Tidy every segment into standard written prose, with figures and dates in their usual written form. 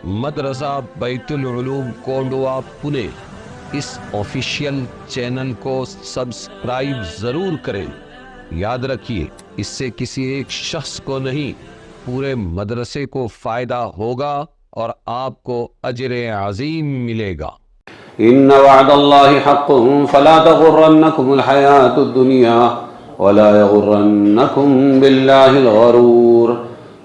مدرسہ بیت العلوم کونڈوا پونے اس official channel کو سبسکرائب ضرور کریں۔ یاد رکھیے، اس سے کسی ایک شخص کو نہیں، پورے مدرسے کو فائدہ ہوگا اور آپ کو اجر عظیم ملے گا۔ ان وعد اللہ حق فلا تغرنکم الحیاة الدنیا ولا یغرنکم باللہ الغرور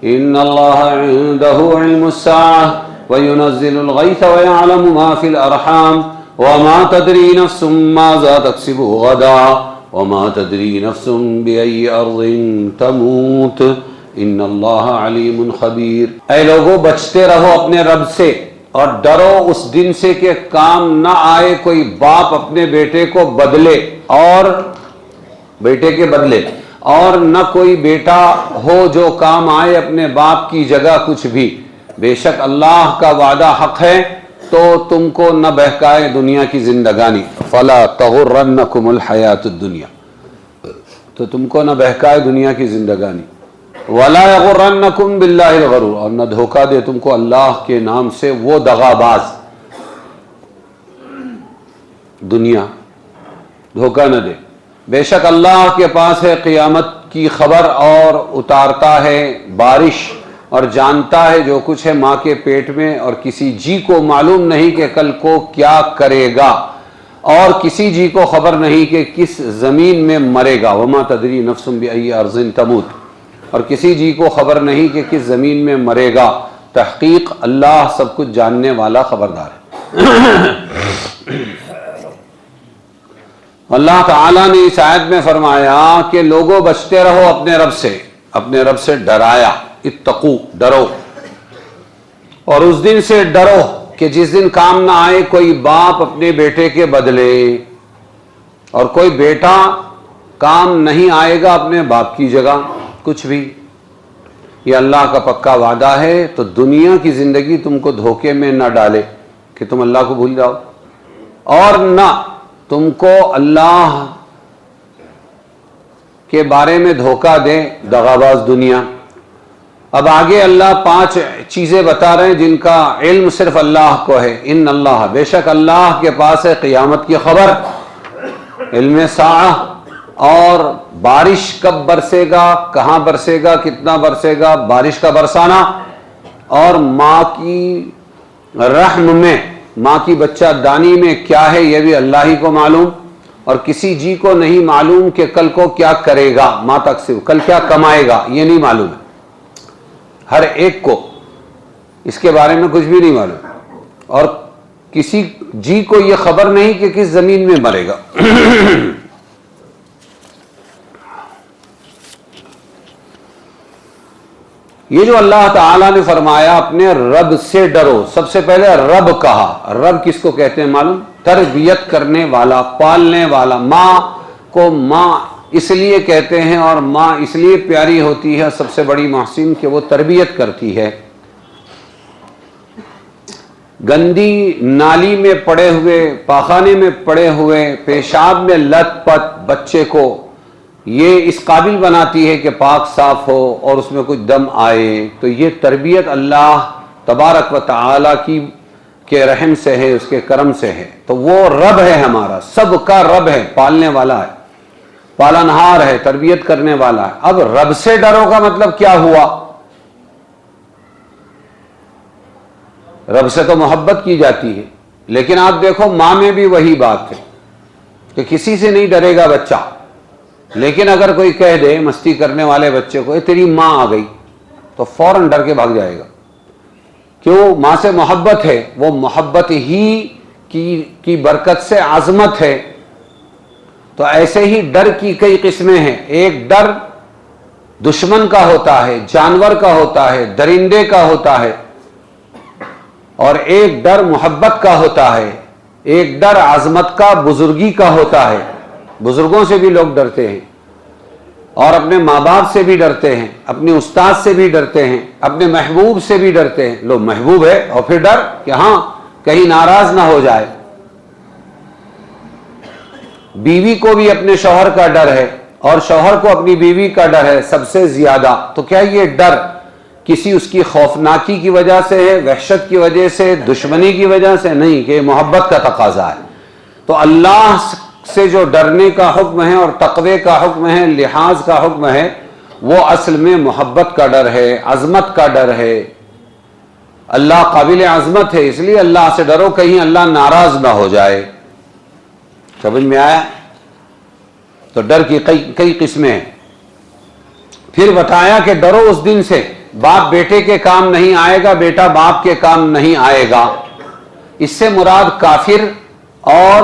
ان اللہ عنده علم الساعة وينزل الغیث ويعلم ما في الارحام وما تدری نفس ماذا تکسب غدا وما تدری نفس بأي ارض تموت ان اللہ علیم خبیر۔ اے لوگو، بچتے رہو اپنے رب سے اور ڈرو اس دن سے کہ کام نہ آئے کوئی باپ اپنے بیٹے کو بدلے اور بیٹے کے بدلے، اور نہ کوئی بیٹا ہو جو کام آئے اپنے باپ کی جگہ کچھ بھی۔ بے شک اللہ کا وعدہ حق ہے، تو تم کو نہ بہکائے دنیا کی زندگانی، فلا تغرنکم الحیات الدنیا، تو تم کو نہ بہکائے دنیا کی زندگانی، ولا یغرنکم باللہ الغرور، اور نہ دھوکہ دے تم کو اللہ کے نام سے وہ دغا باز۔ دنیا دھوکہ نہ دے۔ بے شک اللہ کے پاس ہے قیامت کی خبر، اور اتارتا ہے بارش، اور جانتا ہے جو کچھ ہے ماں کے پیٹ میں، اور کسی جی کو معلوم نہیں کہ کل کو کیا کرے گا، اور کسی جی کو خبر نہیں کہ کس زمین میں مرے گا۔ وما تدری نفس بأی ارض تموت، اور کسی جی کو خبر نہیں کہ کس زمین میں مرے گا۔ تحقیق اللہ سب کچھ جاننے والا خبردار ہے۔ اللہ تعالیٰ نے اس آیت میں فرمایا کہ لوگوں بچتے رہو اپنے رب سے ڈرایا، اتقو، ڈرو، اور اس دن سے ڈرو کہ جس دن کام نہ آئے کوئی باپ اپنے بیٹے کے بدلے، اور کوئی بیٹا کام نہیں آئے گا اپنے باپ کی جگہ کچھ بھی۔ یہ اللہ کا پکا وعدہ ہے، تو دنیا کی زندگی تم کو دھوکے میں نہ ڈالے کہ تم اللہ کو بھول جاؤ، اور نہ تم کو اللہ کے بارے میں دھوکہ دے دغاباز دنیا۔ اب آگے اللہ 5 چیزیں بتا رہے ہیں جن کا علم صرف اللہ کو ہے۔ ان اللہ، بے شک اللہ کے پاس ہے قیامت کی خبر، علم ساعہ، اور بارش کب برسے گا، کہاں برسے گا، کتنا برسے گا، بارش کا برسانا، اور ماں کی رحم میں، ماں کی بچہ دانی میں کیا ہے یہ بھی اللہ ہی کو معلوم، اور کسی جی کو نہیں معلوم کہ کل کو کیا کرے گا، ماں تک سے کل کیا کمائے گا یہ نہیں معلوم ہے۔ ہر ایک کو اس کے بارے میں کچھ بھی نہیں معلوم، اور کسی جی کو یہ خبر نہیں کہ کس زمین میں مرے گا۔ یہ جو اللہ تعالیٰ نے فرمایا اپنے رب سے ڈرو، سب سے پہلے رب کہا۔ رب کس کو کہتے ہیں معلوم؟ تربیت کرنے والا، پالنے والا۔ ماں کو ماں اس لیے کہتے ہیں، اور ماں اس لیے پیاری ہوتی ہے سب سے بڑی محسن کہ وہ تربیت کرتی ہے۔ گندی نالی میں پڑے ہوئے، پاخانے میں پڑے ہوئے، پیشاب میں لت پت بچے کو یہ اس قابل بناتی ہے کہ پاک صاف ہو اور اس میں کچھ دم آئے، تو یہ تربیت اللہ تبارک و تعالی کی کے رحم سے ہے، اس کے کرم سے ہے۔ تو وہ رب ہے، ہمارا سب کا رب ہے، پالنے والا ہے، پالنہار ہے، تربیت کرنے والا ہے۔ اب رب سے ڈرو کا مطلب کیا ہوا؟ رب سے تو محبت کی جاتی ہے، لیکن آپ دیکھو ماں میں بھی وہی بات ہے کہ کسی سے نہیں ڈرے گا بچہ، لیکن اگر کوئی کہہ دے مستی کرنے والے بچے کو تیری ماں آ گئی، تو فوراً ڈر کے بھاگ جائے گا۔ کیوں؟ ماں سے محبت ہے، وہ محبت ہی کی برکت سے عظمت ہے۔ تو ایسے ہی ڈر کی کئی قسمیں ہیں۔ ایک ڈر دشمن کا ہوتا ہے، جانور کا ہوتا ہے، درندے کا ہوتا ہے، اور ایک ڈر محبت کا ہوتا ہے، ایک ڈر عظمت کا، بزرگی کا ہوتا ہے۔ بزرگوں سے بھی لوگ ڈرتے ہیں، اور اپنے ماں باپ سے بھی ڈرتے ہیں، اپنے استاد سے بھی ڈرتے ہیں، اپنے محبوب سے بھی ڈرتے ہیں۔ لو محبوب ہے اور پھر ڈر کہ ہاں کہیں ناراض نہ ہو جائے۔ بیوی کو بھی اپنے شوہر کا ڈر ہے، اور شوہر کو اپنی بیوی کا ڈر ہے سب سے زیادہ۔ تو کیا یہ ڈر کسی اس کی خوفناکی کی وجہ سے ہے، وحشت کی وجہ سے، دشمنی کی وجہ سے نہیں، کہ محبت کا تقاضا ہے۔ تو اللہ سے جو ڈرنے کا حکم ہے اور تقوی کا حکم ہے، لحاظ کا حکم ہے، وہ اصل میں محبت کا ڈر ہے، عظمت کا ڈر ہے۔ اللہ قابل عظمت ہے، اس لیے اللہ سے ڈرو، کہیں اللہ ناراض نہ ہو جائے۔ سمجھ میں آیا؟ تو ڈر کی کئی قسمیں ہیں۔ پھر بتایا کہ ڈرو اس دن سے، باپ بیٹے کے کام نہیں آئے گا، بیٹا باپ کے کام نہیں آئے گا۔ اس سے مراد کافر اور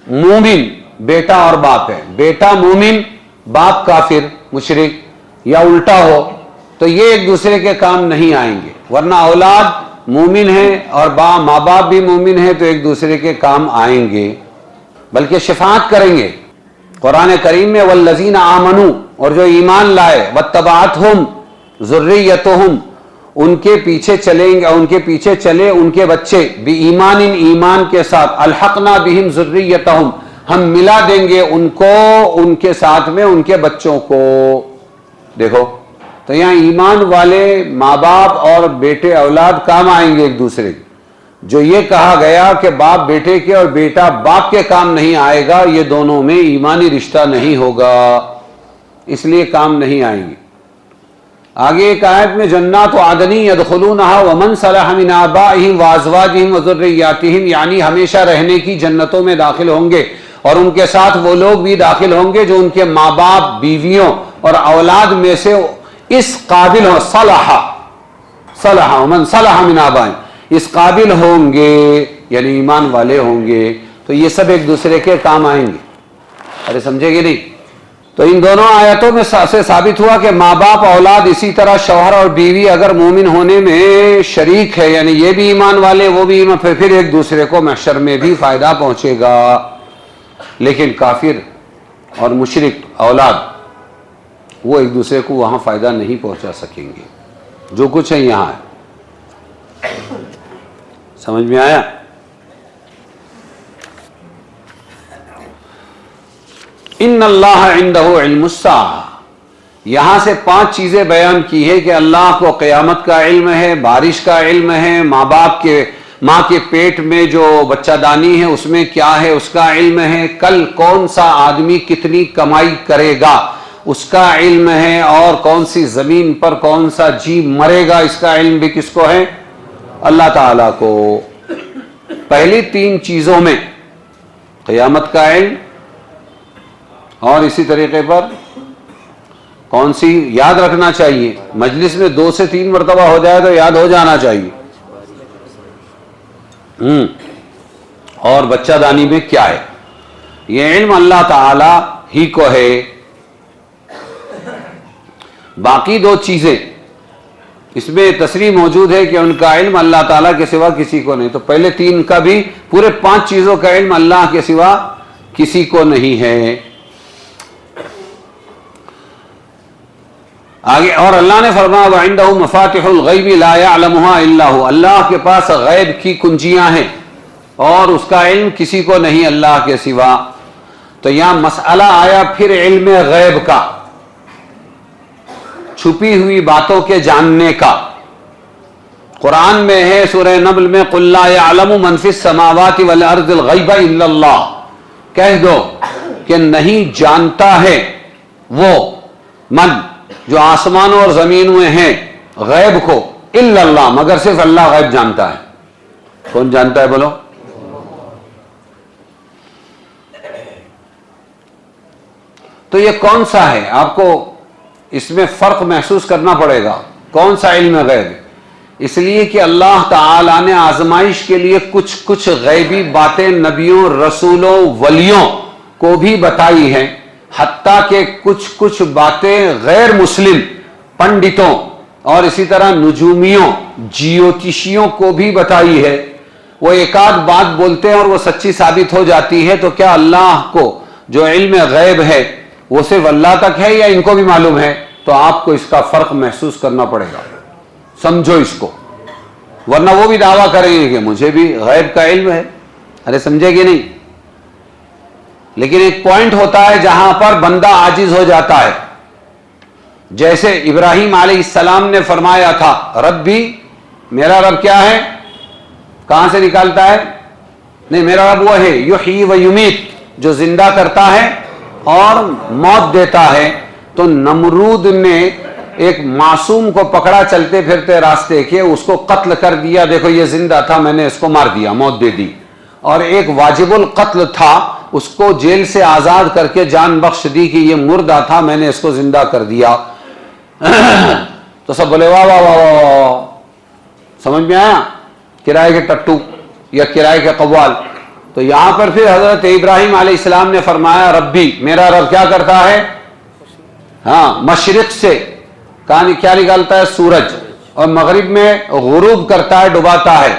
مومن بیٹا اور باپ ہے۔ بیٹا مومن، باپ کافر مشرک، یا الٹا ہو تو یہ ایک دوسرے کے کام نہیں آئیں گے، ورنہ اولاد مومن ہے اور ماں باپ بھی مومن ہے تو ایک دوسرے کے کام آئیں گے، بلکہ شفاعت کریں گے۔ قرآن کریم میں والذین آمنوا، اور جو ایمان لائے، واتبعتہم ذریتہم، ان کے پیچھے چلیں گے، ان کے پیچھے چلے ان کے بچے، بایمان، ایمان کے ساتھ، الحقنا بہم ذریتہم، ہم ملا دیں گے ان کو ان کے ساتھ میں ان کے بچوں کو۔ دیکھو تو یہاں ایمان والے ماں باپ اور بیٹے اولاد کام آئیں گے ایک دوسرے کے۔ جو یہ کہا گیا کہ باپ بیٹے کے اور بیٹا باپ کے کام نہیں آئے گا، یہ دونوں میں ایمانی رشتہ نہیں ہوگا، اس لیے کام نہیں آئیں گے۔ آگے ایک آیت میں جنات عدن یدخلونہا ومن صلح من آبائہم وازواجہم وذریاتہم، یعنی ہمیشہ رہنے کی جنتوں میں داخل ہوں گے، اور ان کے ساتھ وہ لوگ بھی داخل ہوں گے جو ان کے ماں باپ، بیویوں اور اولاد میں سے اس قابل ہو، صلح ومن صلح من آبائہم، اس قابل ہوں گے، یعنی ایمان والے ہوں گے، تو یہ سب ایک دوسرے کے کام آئیں گے۔ ارے سمجھے گی نہیں؟ تو ان دونوں آیتوں میں سے ثابت ہوا کہ ماں باپ، اولاد، اسی طرح شوہر اور بیوی اگر مومن ہونے میں شریک ہے، یعنی یہ بھی ایمان والے وہ بھی ایمان، پھر ایک دوسرے کو محشر میں بھی فائدہ پہنچے گا۔ لیکن کافر اور مشرک اولاد وہ ایک دوسرے کو وہاں فائدہ نہیں پہنچا سکیں گے، جو کچھ ہے یہاں ہے۔ سمجھ میں آیا؟ ان اللہ عندہ علم الساعہ، یہاں سے 5 چیزیں بیان کی ہے کہ اللہ کو قیامت کا علم ہے، بارش کا علم ہے، ماں کے پیٹ میں جو بچہ دانی ہے اس میں کیا ہے اس کا علم ہے، کل کون سا آدمی کتنی کمائی کرے گا اس کا علم ہے، اور کون سی زمین پر کون سا جی مرے گا اس کا علم بھی کس کو ہے؟ اللہ تعالیٰ کو۔ پہلی 3 چیزوں میں قیامت کا علم، اور اسی طریقے پر کون سی یاد رکھنا چاہیے، مجلس میں 2 سے 3 مرتبہ ہو جائے تو یاد ہو جانا چاہیے، اور بچہ دانی میں کیا ہے، یہ علم اللہ تعالی ہی کو ہے۔ باقی 2 چیزیں اس میں تصریح موجود ہے کہ ان کا علم اللہ تعالیٰ کے سوا کسی کو نہیں، تو پہلے 3 کا بھی، پورے 5 چیزوں کا علم اللہ کے سوا کسی کو نہیں ہے۔ آگے اور اللہ نے فرمایا وَعِندَهُ مَفَاتِحُ الْغَيْبِ لَا يَعْلَمُهَا إِلَّا هُوَ، اللہ کے پاس غیب کی کنجیاں ہیں اور اس کا علم کسی کو نہیں اللہ کے سوا۔ تو یہاں مسئلہ آیا پھر علم غیب کا، چھپی ہوئی باتوں کے جاننے کا۔ قرآن میں ہے سورہ نمل میں قُلْ لَا يَعْلَمُ مَنْ فِي السَّمَاوَاتِ وَالْأَرْضِ الْغَيْبَ إِلَّا اللَّهُ، کہہ دو کہ نہیں جانتا ہے وہ من جو آسمانوں اور زمینوں میں ہیں غیب کو، الا اللہ، مگر صرف اللہ غیب جانتا ہے۔ کون جانتا ہے بولو؟ تو یہ کون سا ہے؟ آپ کو اس میں فرق محسوس کرنا پڑے گا، کون سا علم غیب؟ اس لیے کہ اللہ تعالیٰ نے آزمائش کے لیے کچھ غیبی باتیں نبیوں، رسولوں، ولیوں کو بھی بتائی ہیں، حتیٰ کہ کچھ باتیں غیر مسلم پنڈتوں اور اسی طرح نجومیوں، جیوتشیوں کو بھی بتائی ہے۔ وہ ایک آدھ بات بولتے ہیں اور وہ سچی ثابت ہو جاتی ہے، تو کیا اللہ کو جو علم غیب ہے وہ صرف اللہ تک ہے یا ان کو بھی معلوم ہے؟ تو آپ کو اس کا فرق محسوس کرنا پڑے گا، سمجھو اس کو، ورنہ وہ بھی دعویٰ کریں گے کہ مجھے بھی غیب کا علم ہے۔ ارے سمجھے کہ نہیں؟ لیکن ایک پوائنٹ ہوتا ہے جہاں پر بندہ عاجز ہو جاتا ہے، جیسے ابراہیم علیہ السلام نے فرمایا تھا ربی، میرا رب کیا ہے، کہاں سے نکالتا ہے، نہیں میرا رب وہ ہے یحیی و یمیت، جو زندہ کرتا ہے اور موت دیتا ہے. تو نمرود نے ایک معصوم کو پکڑا چلتے پھرتے راستے کے، اس کو قتل کر دیا، دیکھو یہ زندہ تھا میں نے اس کو مار دیا، موت دے دی. اور ایک واجب القتل تھا، اس کو جیل سے آزاد کر کے جان بخش دی کہ یہ مردہ تھا میں نے اس کو زندہ کر دیا. تو سب بولے واہ واہ واہ واہ. سمجھ میں آیا، کرائے کے ٹٹو یا کرائے کے قوال. تو یہاں پر پھر حضرت ابراہیم علیہ السلام نے فرمایا ربی، میرا رب کیا کرتا ہے، ہاں مشرق سے کیا نکالتا ہے، سورج، اور مغرب میں غروب کرتا ہے، ڈباتا ہے.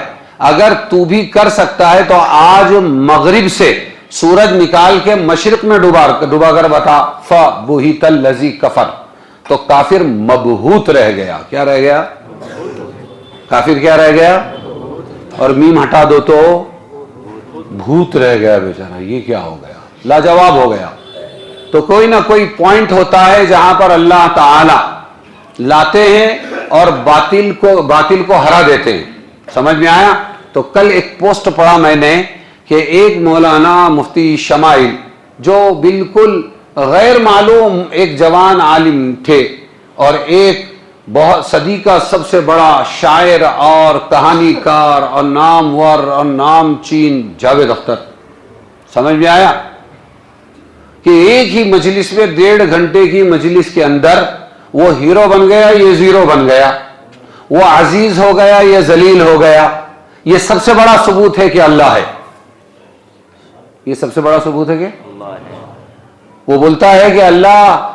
اگر تو بھی کر سکتا ہے تو آج مغرب سے سورج نکال کے مشرق میں ڈبا کر بتا. فَبُهِتَ الَّذِي كَفَرَ. تو کافر مبہوت رہ گیا. کیا رہ گیا، کافر کیا رہ گیا، اور میم ہٹا دو تو بھوت رہ گیا بیچارہ. یہ کیا ہو گیا، لاجواب ہو گیا. تو کوئی نہ کوئی پوائنٹ ہوتا ہے جہاں پر اللہ تعالی لاتے ہیں اور باطل کو ہرا دیتے ہیں. سمجھ میں آیا. تو کل ایک پوسٹ پڑھا میں نے کہ ایک مولانا مفتی شمائل جو بالکل غیر معلوم ایک جوان عالم تھے، اور ایک بہت صدی کا سب سے بڑا شاعر اور کہانی کار اور نامور اور نام چین جاوید اختر. سمجھ میں آیا کہ ایک ہی مجلس میں 1.5 گھنٹے کی مجلس کے اندر وہ ہیرو بن گیا، یہ زیرو بن گیا، وہ عزیز ہو گیا، یہ ذلیل ہو گیا. یہ سب سے بڑا ثبوت ہے کہ اللہ ہے. یہ سب سے بڑا ثبوت ہے کہ وہ بولتا ہے کہ اللہ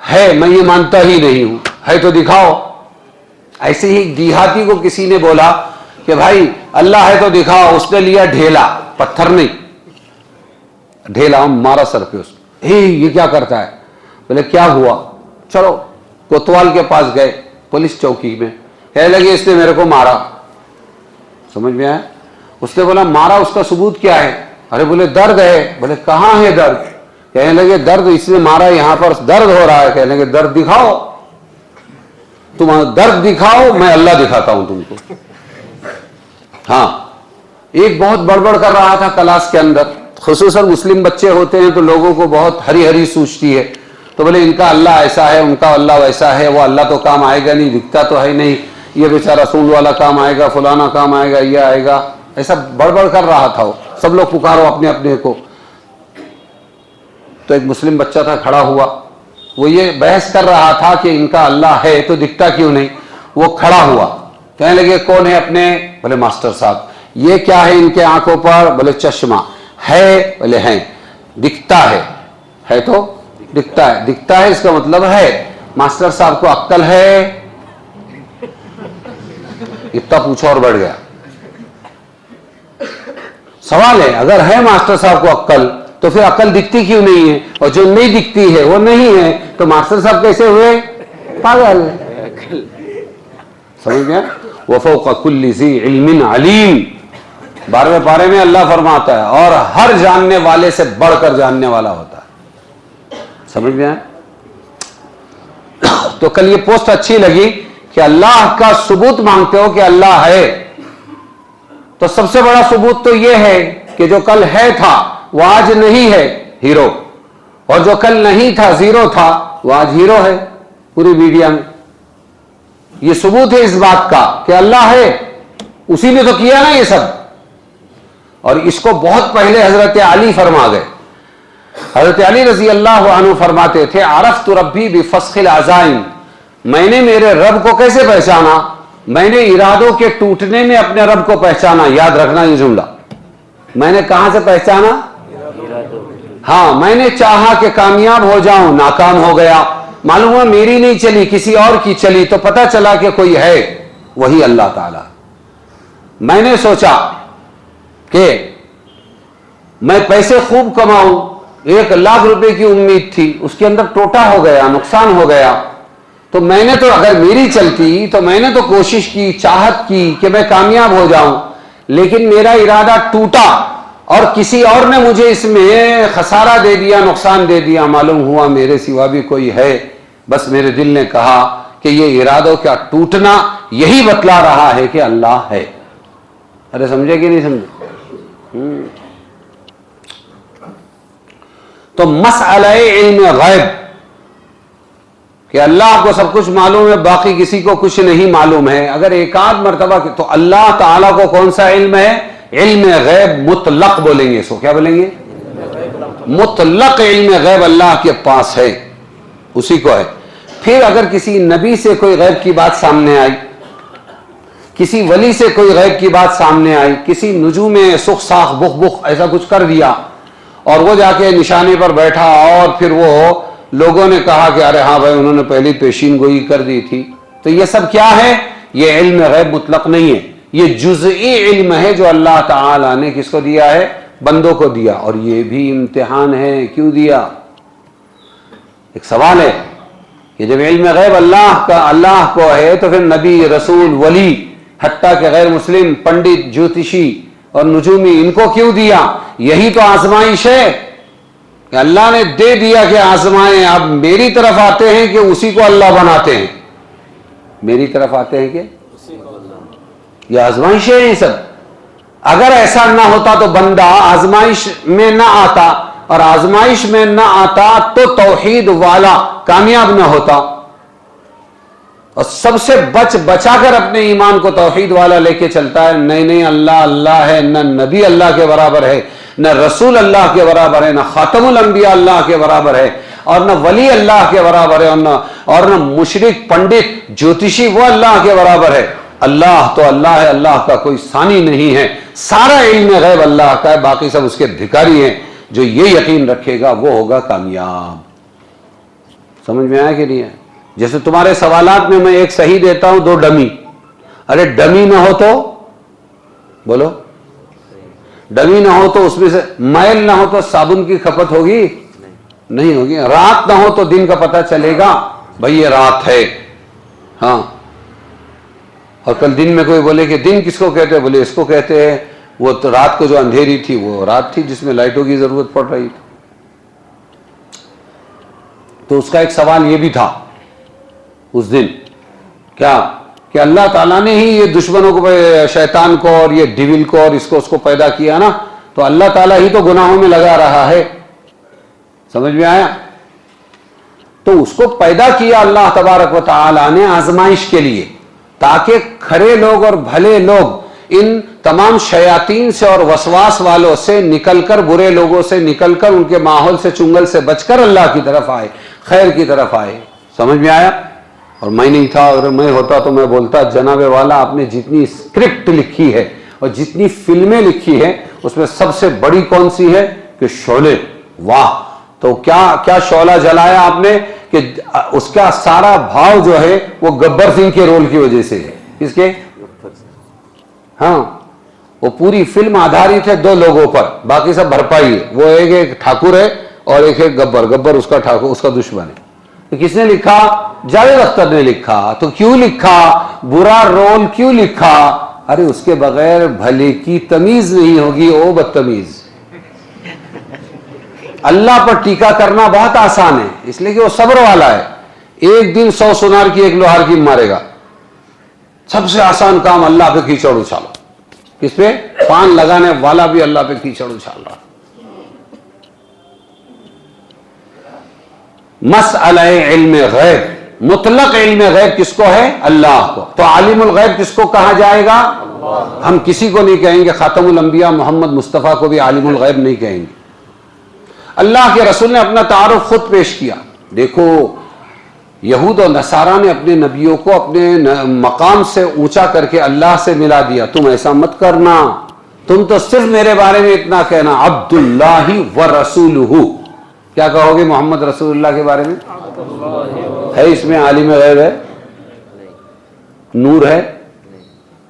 ہے، میں یہ مانتا ہی نہیں ہوں، ہے تو دکھاؤ. ایسے ہی دیہاتی کو کسی نے بولا کہ بھائی اللہ ہے تو دکھاؤ. اس نے لیا ڈھیلا، پتھر نہیں، ڈھیلا مارا سر پہ اس کو. یہ کیا کرتا ہے؟ بولے کیا ہوا؟ چلو کوتوال کے پاس گئے، پولیس چوکی میں، کہنے لگے اس نے میرے کو مارا. سمجھ میں آیا. اس نے بولا مارا، اس کا ثبوت کیا ہے؟ ارے بولے درد ہے. بولے کہاں ہے درد؟ کہنے لگے درد اس نے مارا، یہاں پر درد ہو رہا ہے. کہنے لگے درد دکھاؤ، تم درد دکھاؤ، میں اللہ دکھاتا ہوں تم کو. ہاں ایک بہت بڑبڑ کر رہا تھا کلاس کے اندر، خصوصاً مسلم بچے ہوتے ہیں تو لوگوں کو بہت ہری ہری سوچتی ہے. تو بولے ان کا اللہ ایسا ہے، ان کا اللہ ویسا ہے، وہ اللہ تو کام آئے گا نہیں، دکھتا تو ہے نہیں، یہ بیچارہ رسول والا کام آئے گا، فلانا کام آئے گا، یہ آئے گا. ایسا بڑبڑ کر رہا تھا وہ. سب لوگ پکارو اپنے اپنے کو. تو ایک مسلم بچہ تھا کھڑا ہوا، وہ یہ بحث کر رہا تھا کہ ان کا اللہ ہے تو دکھتا کیوں نہیں. وہ کھڑا ہوا، کہنے لگے کون ہے اپنے؟ بولے ماسٹر صاحب. یہ کیا ہے ان کے آنکھوں پر؟ بولے چشمہ. ہے؟ بولے ہیں. دکھتا ہے تو دکھتا ہے، دکھتا ہے اس کا مطلب ہے. ماسٹر صاحب کو عقل ہے؟ اتنا پوچھا اور بڑھ گیا. سوال ہے اگر ہے ماسٹر صاحب کو عقل تو پھر عقل دکھتی کیوں نہیں ہے؟ اور جو نہیں دکھتی ہے وہ نہیں ہے تو ماسٹر صاحب کیسے ہوئے؟ پاگل. سمجھ گیا. وفوق کل ذی علم علیم، 12ویں پارے میں اللہ فرماتا ہے اور ہر جاننے والے سے بڑھ کر جاننے والا ہوتا ہے. سمجھ گیا. تو کل یہ پوسٹ اچھی لگی کہ اللہ کا ثبوت مانگتے ہو کہ اللہ ہے، تو سب سے بڑا ثبوت تو یہ ہے کہ جو کل ہے تھا وہ آج نہیں ہے، ہیرو، اور جو کل نہیں تھا، زیرو تھا، وہ آج ہیرو ہے پوری میڈیا میں. یہ ثبوت ہے اس بات کا کہ اللہ ہے. اسی نے تو کیا نا یہ سب. اور اس کو بہت پہلے حضرت علی فرما گئے. حضرت علی رضی اللہ عنہ فرماتے تھے عرفت ربی بفسخ العزائم، میں نے میرے رب کو کیسے پہچانا؟ میں نے ارادوں کے ٹوٹنے میں اپنے رب کو پہچانا. یاد رکھنا یہ جملہ. میں نے کہاں سے پہچانا؟ ہاں میں نے چاہا کہ کامیاب ہو جاؤں، ناکام ہو گیا. معلوم ہوا میری نہیں چلی، کسی اور کی چلی، تو پتہ چلا کہ کوئی ہے، وہی اللہ تعالی. میں نے سوچا کہ میں پیسے خوب کماؤں، 1,00,000 روپے کی امید تھی، اس کے اندر ٹوٹا ہو گیا، نقصان ہو گیا. تو میں نے تو اگر میری چلتی تو میں نے تو کوشش کی، چاہت کی کہ میں کامیاب ہو جاؤں، لیکن میرا ارادہ ٹوٹا اور کسی اور نے مجھے اس میں خسارہ دے دیا، نقصان دے دیا. معلوم ہوا میرے سوا بھی کوئی ہے بس میرے دل نے کہا کہ یہ ارادوں کا ٹوٹنا یہی بتلا رہا ہے کہ اللہ ہے. ارے سمجھے کہ نہیں سمجھے؟ تو مسئلہ علم غیب کہ اللہ کو سب کچھ معلوم ہے، باقی کسی کو کچھ نہیں معلوم ہے، اگر ایک آدھ مرتبہ تو اللہ تعالیٰ کو کون سا علم ہے؟ علم غیب مطلق بولیں گے. اس کو کیا بولیں گے؟ مطلق علم غیب اللہ کے پاس ہے، اسی کو ہے. پھر اگر کسی نبی سے کوئی غیب کی بات سامنے آئی، کسی ولی سے کوئی غیب کی بات سامنے آئی، کسی نجوم میں سخ ساخ بخ بخ ایسا کچھ کر دیا اور وہ جا کے نشانے پر بیٹھا اور پھر وہ لوگوں نے کہا کہ ارے ہاں بھائی انہوں نے پہلی پیشین گوئی کر دی تھی، تو یہ سب کیا ہے؟ یہ علم غیب مطلق نہیں ہے، یہ جزئی علم ہے جو اللہ تعالی نے کس کو دیا ہے؟ بندوں کو دیا. اور یہ بھی امتحان ہے. کیوں دیا؟ ایک سوال ہے کہ جب علم غیب اللہ کو ہے تو پھر نبی، رسول، ولی، حتیٰ کہ غیر مسلم، پنڈت، جوتشی اور نجومی، ان کو کیوں دیا؟ یہی تو آزمائش ہے کہ اللہ نے دے دیا کہ آزمائیں. اب میری طرف آتے ہیں کہ اسی کو اللہ بناتے ہیں؟ میری طرف آتے ہیں کہ یہ آزمائش ہے. یہ سب اگر ایسا نہ ہوتا تو بندہ آزمائش میں نہ آتا، اور آزمائش میں نہ آتا تو توحید والا کامیاب نہ ہوتا. اور سب سے بچا کر اپنے ایمان کو توحید والا لے کے چلتا ہے. نہیں اللہ اللہ ہے، نہ نبی اللہ کے برابر ہے، نہ رسول اللہ کے برابر ہے، نہ خاتم الانبیاء اللہ کے برابر ہے، اور نہ ولی اللہ کے برابر ہے، اور نہ مشرک، پنڈت، جوتشی وہ اللہ کے برابر ہے. اللہ تو اللہ ہے، اللہ کا کوئی ثانی نہیں ہے. سارا علم غیب اللہ کا ہے، باقی سب اس کے بھکاری ہیں. جو یہ یقین رکھے گا وہ ہوگا کامیاب. سمجھ میں آیا کہ نہیں ہے؟ جیسے تمہارے سوالات میں ایک صحیح دیتا ہوں، 2 ڈمی. ارے ڈمی نہ ہو تو بولو، ڈمی نہ ہو تو اس میں سے میل نہ ہو تو صابن کی کھپت ہوگی؟ نہیں ہوگی. رات نہ ہو تو دن کا پتہ چلے گا بھئی یہ رات ہے. ہاں، اور کل دن میں کوئی بولے کہ دن کس کو کہتے ہیں؟ بولے اس کو کہتے ہیں. وہ تو رات کو جو اندھیری تھی وہ رات تھی جس میں لائٹوں کی ضرورت پڑ رہی تھی. تو اس کا ایک سوال یہ بھی تھا اس دن، کیا کہ اللہ تعالیٰ نے ہی یہ دشمنوں کو، شیطان کو اور یہ ڈیول کو اور اس کو پیدا کیا نا، تو اللہ تعالیٰ ہی تو گناہوں میں لگا رہا ہے. سمجھ میں آیا؟ تو اس کو پیدا کیا اللہ تبارک و تعالیٰ نے آزمائش کے لیے، تاکہ کھرے لوگ اور بھلے لوگ ان تمام شیاطین سے اور وسواس والوں سے نکل کر، برے لوگوں سے نکل کر، ان کے ماحول سے، چنگل سے بچ کر اللہ کی طرف آئے، خیر کی طرف آئے. سمجھ میں آیا؟ اور میں نہیں تھا، اگر میں ہوتا تو میں بولتا جناب والا آپ نے جتنی اسکرپٹ لکھی ہے اور جتنی فلمیں لکھی ہیں اس میں سب سے بڑی کون سی ہے؟ کہ شعلے. واہ! تو کیا شعلہ جلایا آپ نے کہ اس کا سارا بھاؤ جو ہے وہ گبر سنگھ کے رول کی وجہ سے ہے. کس کے؟ ہاں، وہ پوری فلم آدھارت ہے 2 لوگوں پر، باقی سب بھرپائی ہے. وہ ایک ٹھاکر ہے اور ایک ہے گبر اس کا ٹھاکر، اس کا دشمن ہے. تو کس نے لکھا؟ جاوید اختر نے لکھا. تو کیوں لکھا؟ برا رول کیوں لکھا؟ ارے اس کے بغیر بھلے کی تمیز نہیں ہوگی. او بدتمیز! اللہ پر ٹیکا کرنا بہت آسان ہے، اس لیے کہ وہ صبر والا ہے. ایک دن 100 سونار کی 1 لوہار کی مارے گا. سب سے آسان کام اللہ پہ کیچڑ اچھالو. کس پہ؟ پان لگانے والا بھی اللہ پہ کیچڑ اچھال رہا. مسئلہ علم غیب، مطلق علم غیب کس کو ہے؟ اللہ کو. تو عالم الغیب کس کو کہا جائے گا؟ ہم کسی کو نہیں کہیں گے. خاتم الانبیاء محمد مصطفیٰ کو بھی عالم الغیب نہیں کہیں گے. اللہ کے رسول نے اپنا تعارف خود پیش کیا. دیکھو، یہود اور نصارہ نے اپنے نبیوں کو اپنے مقام سے اونچا کر کے اللہ سے ملا دیا. تم ایسا مت کرنا، تم تو صرف میرے بارے میں اتنا کہنا، عبداللہ ورسولہ. کیا کہو گے محمد رسول اللہ کے بارے میں؟ ہے اس میں عالم غیب ہے؟ نور ہے؟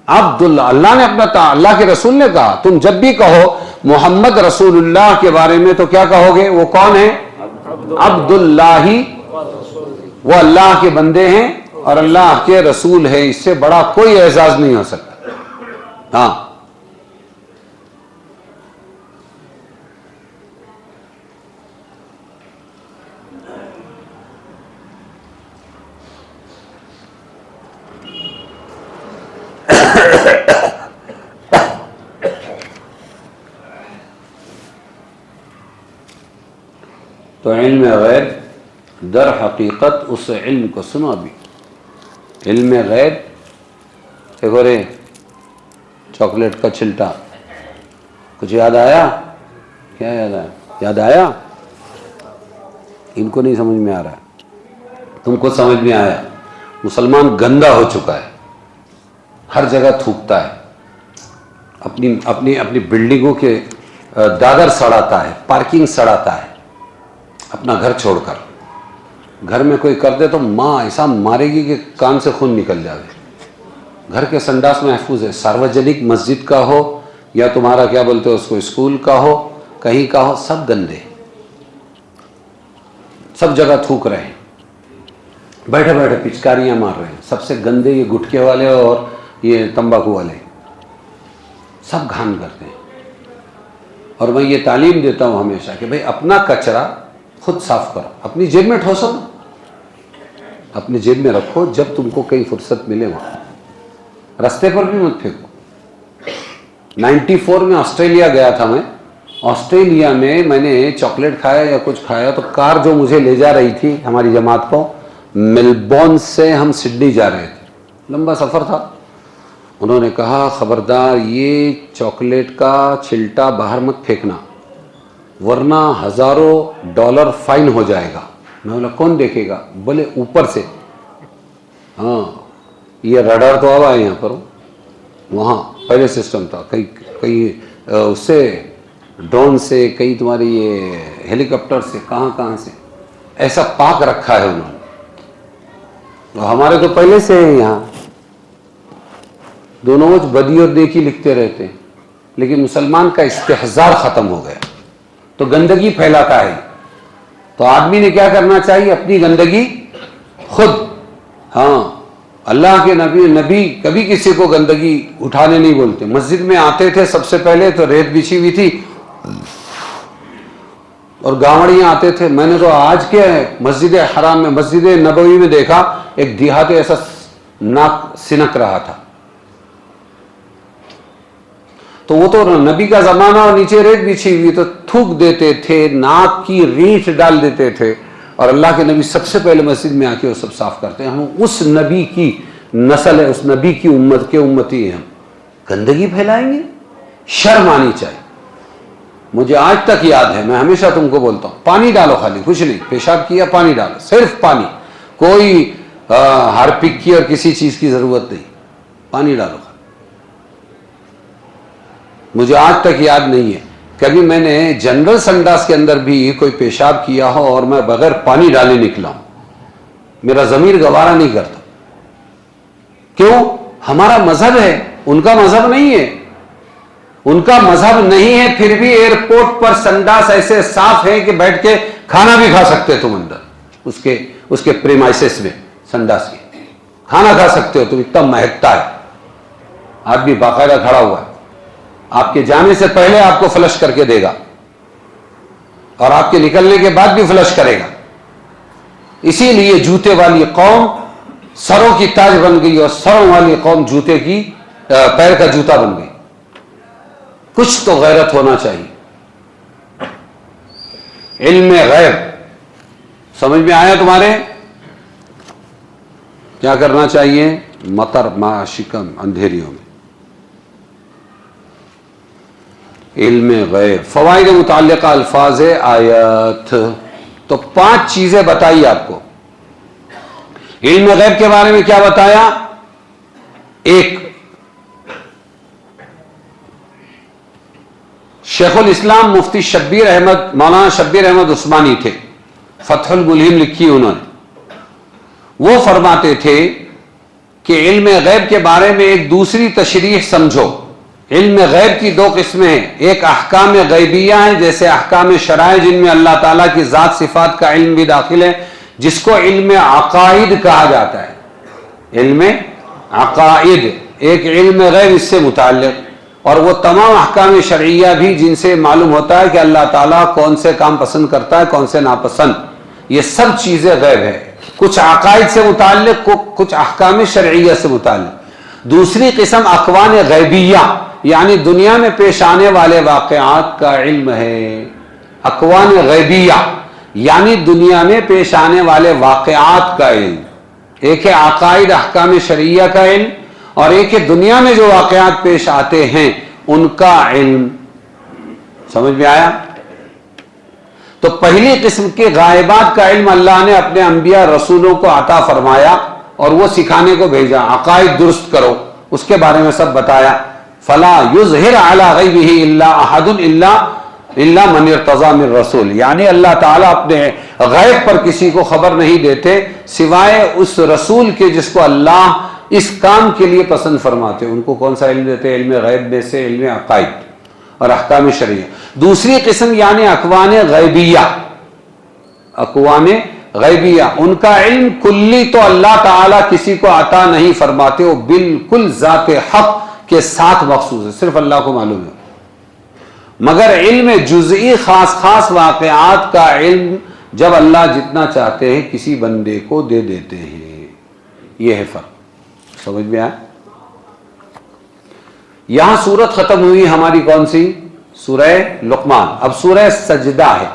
عبداللہ. اللہ نے اپنا، اللہ کے رسول نے کہا تم جب بھی کہو محمد رسول اللہ کے بارے میں تو کیا کہو گے؟ وہ کون ہے؟ عبداللہ. وہ اللہ کے بندے ہیں اور اللہ کے رسول ہیں. اس سے بڑا کوئی اعزاز نہیں ہو سکتا. ہاں، تو علم غیب در حقیقت اس علم کو سنو. ابھی علم غیب دیکھو رے، چاکلیٹ کا چھلٹا، کچھ یاد آیا؟ کیا یاد آیا؟ یاد آیا؟ ان کو نہیں سمجھ میں آ رہا ہے، تم کو سمجھ میں آیا. مسلمان گندا ہو چکا ہے، ہر جگہ تھوکتا ہے، اپنی بلڈنگوں کے دادر سڑاتا ہے، پارکنگ سڑاتا ہے، اپنا گھر چھوڑ کر. گھر میں کوئی کر دے تو ماں ایسا مارے گی کہ کان سے خون نکل جائے. گھر کے سنڈاس محفوظ ہے، ساروجنک مسجد کا ہو یا تمہارا کیا بولتے ہو اس کو، اسکول کا ہو، کہیں کا ہو، سب گندے، سب جگہ تھوک رہے ہیں، بیٹھے بیٹھے پچکاریاں مار رہے ہیں. سب سے گندے یہ گٹکے والے اور یہ تمباکو والے، سب گھان کرتے ہیں. اور میں یہ تعلیم دیتا ہوں ہمیشہ کہ بھئی اپنا کچرا خود صاف کرو، اپنی جیب میں ٹھوسو، اپنی جیب میں رکھو، جب تم کو کہیں فرصت ملے وہاں، رستے پر بھی مت پھینکو. 94 میں آسٹریلیا گیا تھا میں. آسٹریلیا میں نے چاکلیٹ کھایا یا کچھ کھایا تو کار جو مجھے لے جا رہی تھی ہماری جماعت کو، میلبورن سے ہم سڈنی جا رہے تھے، لمبا سفر تھا. انہوں نے کہا خبردار یہ چاکلیٹ کا چھلٹا باہر مت پھینکنا ورنہ $1000 فائن ہو جائے گا. میں بولا کون دیکھے گا؟ بولے اوپر سے. ہاں یہ رڈار تو اب آئے یہاں پر، وہاں پہلے سسٹم تھا، کئی اس سے ڈرون سے، کئی تمہاری یہ ہیلی کاپٹر سے، کہاں سے ایسا پاک رکھا ہے انہوں نے. ہمارے تو پہلے سے ہیں یہاں، دونوں وجہ بدی اور نیکی لکھتے رہتے ہیں. لیکن مسلمان کا استحضار ختم ہو گیا تو گندگی پھیلاتا ہے. تو آدمی نے کیا کرنا چاہیے؟ اپنی گندگی خود. ہاں اللہ کے نبی کبھی کسی کو گندگی اٹھانے نہیں بولتے. مسجد میں آتے تھے سب سے پہلے تو ریت بچھی ہوئی تھی اور گاوڑیاں آتے تھے. میں نے تو آج کے مسجد حرام میں، مسجد نبوی میں دیکھا ایک دیہاتی ایسا ناک سنک رہا تھا. تو وہ تو نبی کا زمانہ اور نیچے ریت بچھی ہوئی تو تھوک دیتے تھے، ناک کی ریٹھ ڈال دیتے تھے. اور اللہ کے نبی سب سے پہلے مسجد میں آ کے وہ سب صاف کرتے ہیں. ہم اس نبی کی نسل ہے، اس نبی کی امت کے امتی ہیں. ہم گندگی پھیلائیں گے؟ شرم آنی چاہیے. مجھے آج تک یاد ہے، میں ہمیشہ تم کو بولتا ہوں پانی ڈالو، خالی کچھ نہیں. پیشاب کیا پانی ڈالو، صرف پانی، کوئی ہارپک کی اور کسی چیز کی ضرورت نہیں، پانی ڈالو. مجھے آج تک یاد نہیں ہے کبھی میں نے جنرل سنڈاس کے اندر بھی کوئی پیشاب کیا ہو اور میں بغیر پانی ڈالے نکلا ہوں. میرا ضمیر گوارا نہیں کرتا. کیوں؟ ہمارا مذہب ہے، ان کا مذہب نہیں ہے. ان کا مذہب نہیں ہے، پھر بھی ایئرپورٹ پر سنڈاس ایسے صاف ہے کہ بیٹھ کے کھانا بھی کھا سکتے تم اندر، اس کے پریمائسس میں سنڈاس کے کھانا کھا سکتے ہو تم، اتنا مہکتا ہے. آدمی باقاعدہ کھڑا ہوا ہے، آپ کے جانے سے پہلے آپ کو فلش کر کے دے گا اور آپ کے نکلنے کے بعد بھی فلش کرے گا. اسی لیے جوتے والی قوم سروں کی تاج بن گئی اور سروں والی قوم جوتے کی پیر کا جوتا بن گئی. کچھ تو غیرت ہونا چاہیے. علم غیب سمجھ میں آیا تمہارے؟ کیا کرنا چاہیے؟ مطر ما شکم اندھیریوں میں. علم غیب. فوائد متعلقہ الفاظ آیت. تو 5 چیزیں بتائی آپ کو. علم غیب کے بارے میں کیا بتایا؟ 1، شیخ الاسلام مفتی شبیر احمد، مولانا شبیر احمد عثمانی تھے، فتح الملہم لکھی انہوں نے. وہ فرماتے تھے کہ علم غیب کے بارے میں ایک دوسری تشریح سمجھو. علم غیب کی 2 قسمیں ہیں. ایک احکام غیبیہ ہیں، جیسے احکام شرائع جن میں اللہ تعالیٰ کی ذات صفات کا علم بھی داخل ہے، جس کو علم عقائد کہا جاتا ہے. علم عقائد ایک علم غیب اس سے متعلق، اور وہ تمام احکام شرعیہ بھی جن سے معلوم ہوتا ہے کہ اللہ تعالیٰ کون سے کام پسند کرتا ہے، کون سے ناپسند. یہ سب چیزیں غیب ہے. کچھ عقائد سے متعلق، کچھ احکام شرعیہ سے متعلق. دوسری قسم اقوان غیبیہ، یعنی دنیا میں پیش آنے والے واقعات کا علم ہے. اقوان غیبیہ یعنی دنیا میں پیش آنے والے واقعات کا علم. ایک ہے عقائد احکام شرعیہ کا علم، اور ایک ہے دنیا میں جو واقعات پیش آتے ہیں ان کا علم. سمجھ میں آیا؟ تو پہلی قسم کے غائبات کا علم اللہ نے اپنے انبیاء رسولوں کو عطا فرمایا اور وہ سکھانے کو بھیجا. عقائد درست کرو، اس کے بارے میں سب بتایا. فلا یظہر علی غیبہ الا احد الا من ارتضی من رسول، یعنی اللہ تعالیٰ اپنے غیب پر کسی کو خبر نہیں دیتے سوائے اس رسول کے جس کو اللہ اس کام کے لیے پسند فرماتے. ان کو کون سا علم دیتے؟ علم غیب میں سے علم عقائد اور احکام شرعیہ. دوسری قسم یعنی اکوان غیبیہ. اکوان غیبیہ ان کا علم کلی تو اللہ تعالیٰ کسی کو عطا نہیں فرماتے، وہ بالکل ذات حق کے ساتھ مخصوص ہے، صرف اللہ کو معلوم ہے. مگر علم جزئی خاص واقعات کا علم جب اللہ جتنا چاہتے ہیں کسی بندے کو دے دیتے ہیں. یہ ہے فرق. سمجھ میں آیا؟ یہاں سورت ختم ہوئی ہماری کون سی؟ سورہ لقمان. اب سورہ سجدہ ہے.